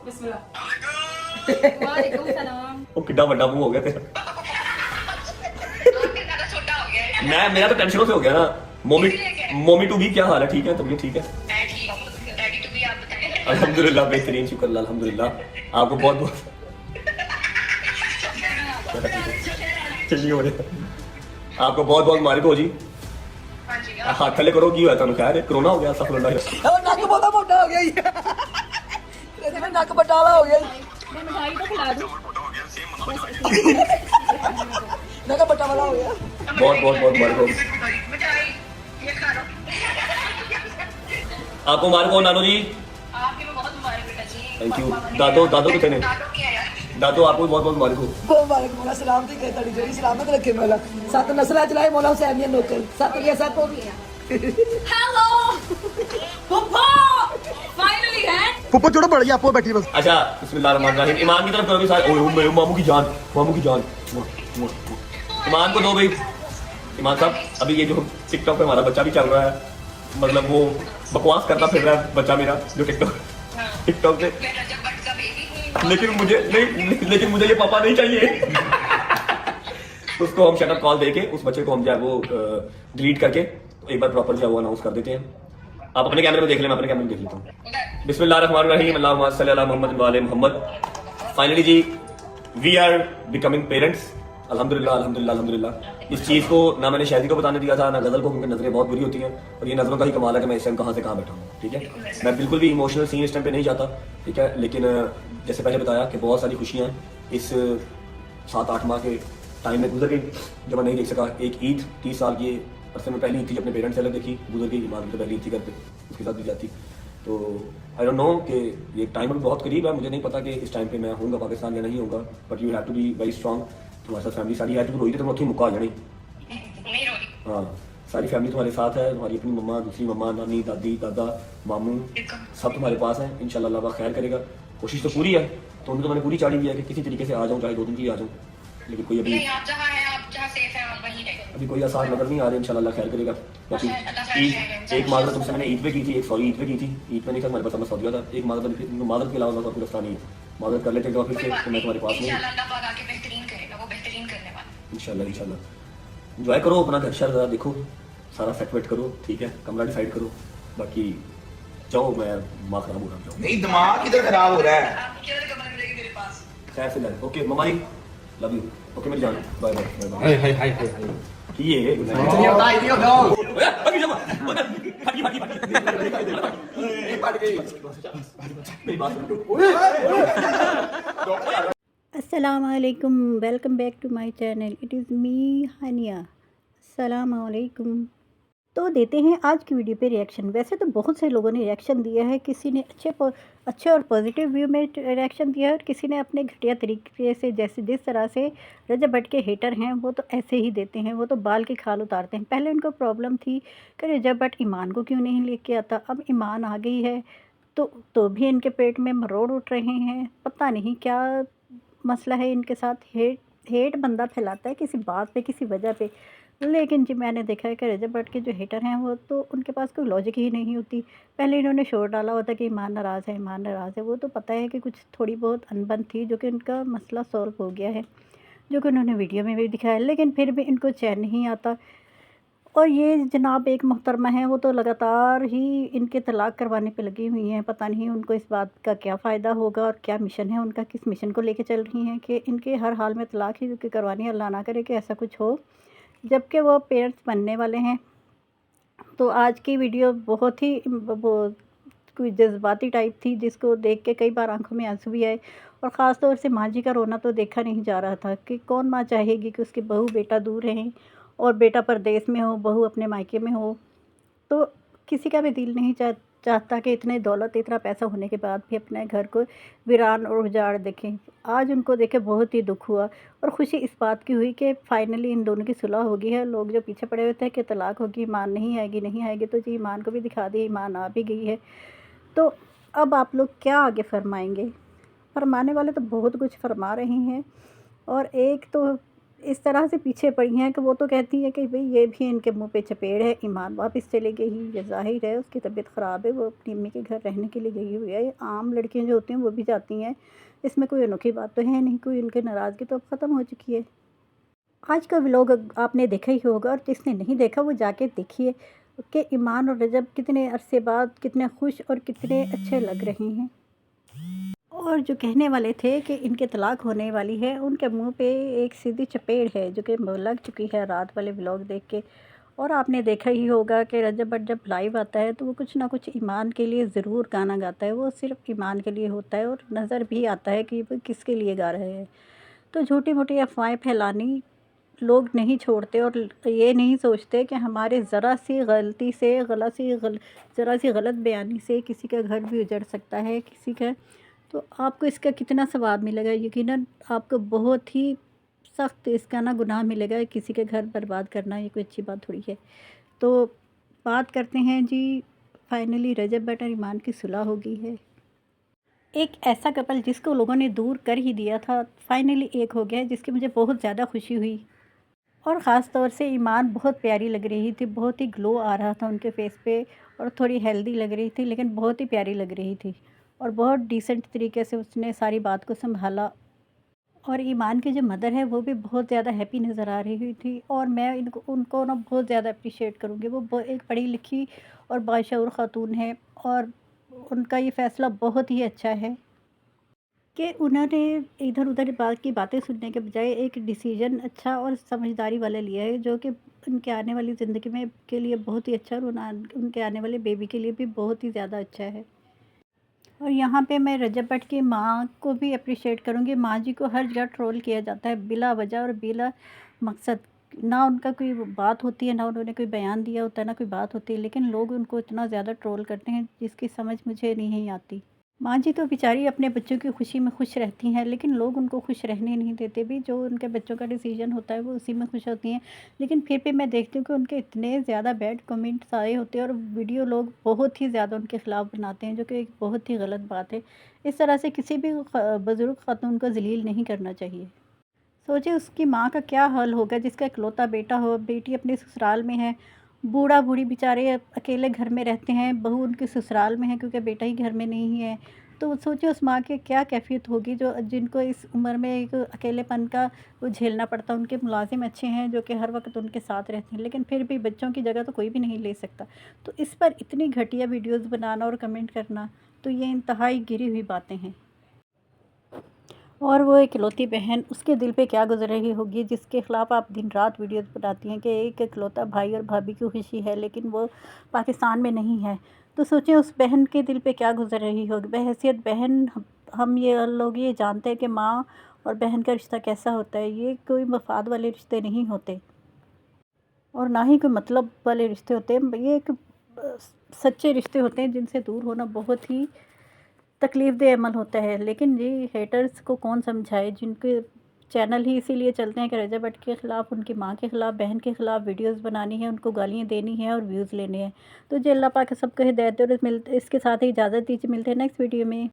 बिस्मिल्लाह। वालेकुम सलाम। वो कितना बड़ा मुंह हो गया तेरा। छोटा हो गया है। मैं मेरा तो टेंशनों से हो गया ना। मोमी मोमी टू भी क्या हाल है? ठीक है, तबीयत ठीक है? डैडी टू भी आप बताएं। अल्हम्दुलिल्लाह बेहतरीन, शुक्र अल्लाह, अल्हम्दुलिल्लाह। आपको बहुत बहुत चलिए हो रहा है। आपको बहुत बहुत मुबारक हो जी। हाँ जी हाथ थले करो की हुआ तुम? खैर कोरोना हो गया, सफल नक बहुत मोटा हो गया ये नक बटाला हो गया मैं मिठाई तो खिला दूं। नक बटा वाला हो गया। बहुत बहुत बहुत मुबारक हो। मिठाई ये खा लो। आपको मुबारक हो नानो जी। आपकी भी बहुत मुबारक बेटा जी। Thank you. दादो दादो कितने ने? दादो क्या यार। दादो आपको बहुत बहुत मुबारक हो। वालेकुम मोला सलाम थी कहता दी जोड़ी सलामत रखे मोला सात नसला चलाए मोला हुसैनिया नौकर सात लिया सात हो गया हेलो पप्पा, फाइनली है। पुप्पा छोड़ो बढ़ गया आपको बैठी बस। अच्छा बिस्मिल्लाहिर्रहमानिर्रहीम। ईमान की तरफ करो भी सारे। ओए ओए मामू की जान, मामू की जान। ईमान को दो भाई। ईमान साहब अभी ये जो टिकटॉक पे हमारा बच्चा भी चल रहा है, मतलब वो बकवास करता फिर रहा है बच्चा मेरा जो टिकटॉक पे। मेरा जब बट का बेबी लेकिन मुझे नहीं, लेकिन मुझे ये पापा नहीं चाहिए। उसको हम शटअप कॉल देके उस बच्चे को हम जो है वो डिलीट करके एक बार प्रॉपर जो है वो अनाउंस कर देते हैं। आप अपने कैमरे में देख लें, मैं अपने कैमरे में देख लेता हूँ। बिस्मिल्लाहिर्रहमानिर्रहीम, अल्लाहुम्मा सल्ली अला मोहम्मद व आले मोहम्मद। फाइनली जी वी आर बिकमिंग पेरेंट्स। अल्हम्दुलिल्लाह अल्हम्दुलिल्लाह अल्हम्दुलिल्लाह। इस चीज़ को ना मैंने शायदी को बताने दिया था ना गजल को, क्योंकि नजरें बहुत बुरी होती हैं और ये नजरों का ही कमाल है कि मैं इस टाइम कहाँ से कहाँ बैठा हूँ। ठीक है, मैं बिल्कुल भी इमोशनल सीन इस टाइम पे नहीं जाता। ठीक है, लेकिन जैसे पहले बताया कि बहुत सारी खुशियाँ इस 7-8 माह के टाइम में गुजर गई जब मैं नहीं देख सका। एक ईद 30 साल की अरसे में पहली ईद थी, अपने पेरेंट्स से अलग देखी, गुजर गई। ईमान की पहली ईद थी घर पे, उसके साथ भी जाती। तो आई डोंट नो कि ये टाइम अभी बहुत करीब है। मुझे नहीं पता कि इस टाइम पे मैं होऊंगा पाकिस्तान या नहीं होऊंगा, but you have to be very strong. तुम्हारे साथ फैमिली सारी है, तो रोई तो मैं मुक्का आ जानी। नहीं रो रही। हाँ, सारी फैमिली तुम्हारे साथ है, तुम्हारी अपनी मम्मा, दूसरी मम्मा, नानी, दादी, दादा, मामू, सब तुम्हारे पास है। इंशाल्लाह अल्लाह पाक खैर करेगा। कोशिश तो पूरी है, तो उन्हें तो मैंने पूरी चाड़ी दी है कि किसी तरीके से आ जाऊँ, चाहे 2 दिन की आ जाऊँ। लेकिन कोई अभी नहीं आप जहाँ हैं, आप जहाँ सेफ हैं आप वहीं रहें। अभी कोई आसार नजर नहीं आ रहा है। इंशाल्लाह अल्लाह खैर करेगा। बाकी ईद एक माजरत तुमसे मैंने ईद पे की थी, एक सॉरी ईद पे की थी। ईद पे नहीं था हमारे पास, मैं सऊदीया था। एक माजरत के अलावा कोई रास्ता नहीं है। माजरत कर लेते हैं फिर से कि मैं तुम्हारे पास नहीं। इंशाल्लाह अल्लाह पाक आके बेहतरीन करेगा, वो बेहतरीन करने वाला है। इंशाल्लाह इंशाल्लाह। एंजॉय करो अपना घर शहर ज़रा देखो, सारा सेट वेट करो। ठीक है, कमरा डिसाइड करो। बाकी जाओ, मैं दिमाग खराब हो रहा हूँ। नहीं दिमाग किधर खराब हो रहा है। आपको क्या कमरा मिलेगी मेरे पास। खैर से लाए। ओके मम्मा जी, लव यू। ओके मेरी जान, bye bye bye bye. Hi hi hi ये नहीं होता नहीं होता मेरी बात सुनो। अस्सलामुअलैकुम, welcome back to my channel. It is me Hania. अस्सलामुअलैकुम। तो देते हैं आज की वीडियो पे रिएक्शन। वैसे तो बहुत से लोगों ने रिएक्शन दिया है, किसी ने अच्छे और पॉजिटिव व्यू में रिएक्शन दिया है और किसी ने अपने घटिया तरीके से, जैसे जिस तरह से रजब भट्ट के हेटर हैं वो तो ऐसे ही देते हैं, वो तो बाल की खाल उतारते हैं। पहले उनको प्रॉब्लम थी कि रजब भट्ट ईमान को क्यों नहीं लेके आता, अब ईमान आ गई है तो भी इनके पेट में मरोड़ उठ रहे हैं। पता नहीं क्या मसला है इनके साथ। हेट बंदा फैलाता है किसी बात पे, किसी वजह पे। लेकिन जी मैंने देखा है कि रजब भट्ट के जो हेटर हैं वो तो उनके पास कोई लॉजिक ही नहीं होती। पहले इन्होंने शोर डाला हुआ था कि ईमान नाराज़ है, ईमान नाराज़ है। वो तो पता है कि कुछ थोड़ी बहुत अनबन थी जो कि उनका मसला सॉल्व हो गया है, जो कि उन्होंने वीडियो में भी दिखाया। लेकिन फिर भी इनको चैन नहीं आता। और ये जनाब एक मोहतरमा है, वो तो लगातार ही इनके तलाक़ करवाने पे लगी हुई हैं। पता नहीं उनको इस बात का क्या फ़ायदा होगा और क्या मिशन है उनका, किस मिशन को लेके चल रही हैं कि इनके हर हाल में तलाक़ ही करवानी है। अल्लाह ना करे कि ऐसा कुछ हो, जबकि वो पेरेंट्स बनने वाले हैं। तो आज की वीडियो बहुत ही वो कोई जज्बाती टाइप थी, जिसको देख के कई बार आंखों में आंसू भी आए। और ख़ास तौर से माँ जी का रोना तो देखा नहीं जा रहा था कि कौन माँ चाहेगी कि उसकी बहू बेटा दूर रहें और बेटा परदेश में हो, बहू अपने मायके में हो। तो किसी का भी दिल नहीं चाहता कि इतने दौलत, इतना पैसा होने के बाद भी अपने घर को वीरान और उजाड़ देखें। आज उनको देखे बहुत ही दुख हुआ और ख़ुशी इस बात की हुई कि फ़ाइनली इन दोनों की सुलह होगी है। लोग जो पीछे पड़े हुए थे कि तलाक़ होगी, ईमान नहीं आएगी, नहीं आएगी, तो जी ईमान को भी दिखा दी, ईमान आ भी गई है। तो अब आप लोग क्या आगे फरमाएंगे? फरमाने वाले तो बहुत कुछ फरमा रहे हैं। और एक तो इस तरह से पीछे पड़ी हैं कि वो तो कहती है कि भाई ये भी इनके मुंह पे चपेड़ है। ईमान वापस चले गई, ये ज़ाहिर है उसकी तबीयत ख़राब है, वो अपनी अम्मी के घर रहने के लिए गई हुई है। आम लड़कियां जो होती हैं वो भी जाती हैं, इसमें कोई अनोखी बात तो है नहीं, कोई उनकी नाराज़गी तो अब ख़त्म हो चुकी है। आज का व्लॉग आपने देखा ही होगा, और जिसने नहीं देखा वो जाके देखिए कि ईमान और रजब कितने अरसे बाद कितने खुश और कितने अच्छे लग रहे हैं। और जो कहने वाले थे कि इनके तलाक होने वाली है, उनके मुंह पे एक सीधी चपेड़ है जो कि लग चुकी है रात वाले व्लॉग देख के। और आपने देखा ही होगा कि रजब बट जब लाइव आता है तो वो कुछ ना कुछ ईमान के लिए ज़रूर गाना गाता है, वो सिर्फ ईमान के लिए होता है, और नज़र भी आता है कि वो किसके लिए गा रहे हैं। तो छोटी मोटी अफवाहें फैलानी लोग नहीं छोड़ते, और ये नहीं सोचते कि हमारे ज़रा सी गलती से ज़रा सी गलत बयानी से किसी का घर भी उजड़ सकता है, किसी का। तो आपको इसका कितना सवाब मिलेगा, यकीनन आपको बहुत ही सख्त इसका ना गुनाह मिलेगा। किसी के घर बर्बाद करना ये कोई अच्छी बात थोड़ी है। तो बात करते हैं जी, फाइनली रजब बट और ईमान की सुलह हो गई है। एक ऐसा कपल जिसको लोगों ने दूर कर ही दिया था, फाइनली एक हो गया है, जिसकी मुझे बहुत ज़्यादा खुशी हुई। और ख़ास तौर से ईमान बहुत प्यारी लग रही थी, बहुत ही ग्लो आ रहा था उनके फेस पे, और थोड़ी हेल्दी लग रही थी, लेकिन बहुत ही प्यारी लग रही थी, और बहुत डिसेंट तरीके से उसने सारी बात को संभाला। और ईमान की जो मदर है वो भी बहुत ज़्यादा हैप्पी नज़र आ रही थी, और मैं उनको ना बहुत ज़्यादा अप्रिशिएट करूँगी। वो एक पढ़ी लिखी और बाशऊर ख़ातून है, और उनका ये फ़ैसला बहुत ही अच्छा है कि उन्होंने इधर उधर बात की बातें सुनने के बजाय एक डिसीजन अच्छा और समझदारी वाला लिया है, जो कि उनके आने वाली ज़िंदगी में के लिए बहुत ही अच्छा, और उनके आने वाले बेबी के लिए भी बहुत ही ज़्यादा अच्छा है। और यहाँ पे मैं रजब भट्ट की माँ को भी अप्रिशिएट करूँगी। माँ जी को हर जगह ट्रोल किया जाता है बिला वजह और बिला मकसद। ना उनका कोई बात होती है, ना उन्होंने कोई बयान दिया होता है, ना कोई बात होती है, लेकिन लोग उनको इतना ज़्यादा ट्रोल करते हैं जिसकी समझ मुझे नहीं आती। माँ जी तो बेचारी अपने बच्चों की खुशी में खुश रहती हैं, लेकिन लोग उनको खुश रहने नहीं देते भी। जो उनके बच्चों का डिसीजन होता है वो उसी में खुश होती हैं, लेकिन फिर भी मैं देखती हूँ कि उनके इतने ज़्यादा बैड कमेंट्स आए होते हैं, और वीडियो लोग बहुत ही ज़्यादा उनके ख़िलाफ़ बनाते हैं, जो कि एक बहुत ही गलत बात है। इस तरह से किसी भी बुज़ुर्ग ख़ातून को ज़लील नहीं करना चाहिए। सोचिए उसकी माँ का क्या हाल होगा, जिसका इकलौता बेटा हो, बेटी अपने ससुराल में है, बूढ़ा बूढ़ी बेचारे अकेले घर में रहते हैं, बहू उनके ससुराल में है क्योंकि बेटा ही घर में नहीं है। तो सोचिए उस माँ की क्या कैफियत होगी, जो जिनको इस उम्र में एक अकेलेपन का वो झेलना पड़ता है। उनके मुलाजिम अच्छे हैं जो कि हर वक्त उनके साथ रहते हैं, लेकिन फिर भी बच्चों की जगह तो कोई भी नहीं ले सकता। तो इस पर इतनी घटिया वीडियोज़ बनाना और कमेंट करना, तो ये इंतहाई गिरी हुई बातें हैं। और वो इकलौती बहन, उसके दिल पे क्या गुजर रही होगी, जिसके ख़िलाफ़ आप दिन रात वीडियोस बनाती हैं कि एक इकलौता भाई और भाभी की खुशी है, लेकिन वो पाकिस्तान में नहीं है। तो सोचें उस बहन के दिल पे क्या गुजर रही होगी। बहैसियत बहन हम ये लोग ये जानते हैं कि माँ और बहन का रिश्ता कैसा होता है। ये कोई मफाद वाले रिश्ते नहीं होते, और ना ही कोई मतलब वाले रिश्ते होते हैं। ये एक सच्चे रिश्ते होते हैं जिनसे दूर होना बहुत ही तकलीफ़ दे अमल होता है। लेकिन ये हेटर्स को कौन समझाए, जिनके चैनल ही इसीलिए चलते हैं कि रजब भट्ट के ख़िलाफ़, उनकी माँ के ख़िलाफ़, बहन के ख़िलाफ़ वीडियोस बनानी है, उनको गालियाँ देनी है और व्यूज़ लेने हैं। तो जो अल्लाह पाक सबको हिदायत दे, और इसके साथ ही इजाज़त दीजिए। मिलते हैं नेक्स्ट वीडियो में।